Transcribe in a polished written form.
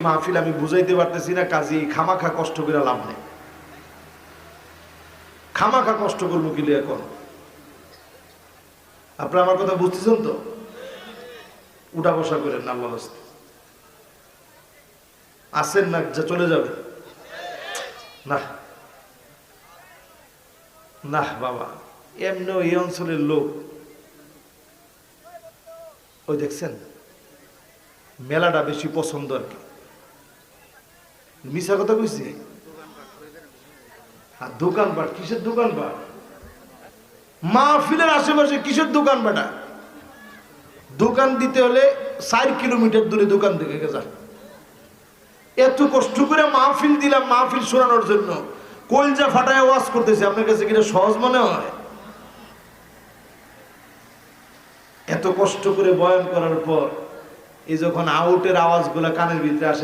মাহফিল আমি বুঝাইতে পারতেছি না, কাজী খামাখা কষ্ট করে লাভ নেই। খামাখা কষ্ট করবো কি এখন? আপনারা আমার কথা বুঝতেছেন তো? উঠা বসা করেন না, আল্লাহর রাস্তায় আসেন না, যা চলে যাবে না না বাবা। এমনি এই অঞ্চলের লোক ওই দেখছেন মেলাটা বেশি পছন্দ আর কি। মিশা কথা কইছি? আর দোকানপাট কিসের দোকানপাট? মাহফিলের আশেপাশে কিসের দোকানপাটা? দোকান দিতে হলে 4 কিলোমিটার দূরে দোকান থেকে গেছে। এত কষ্ট করে মাহফিল দিলাম, মাহফিল শোনানোর জন্য কলজা ফাটায় ওয়াজ করতেছে, আপনার কাছে কিনা সহজ মনে হয়? এত কষ্ট করে বয়ান করার পর এই যখন আউটের আওয়াজগুলা কানের ভিতরে আসে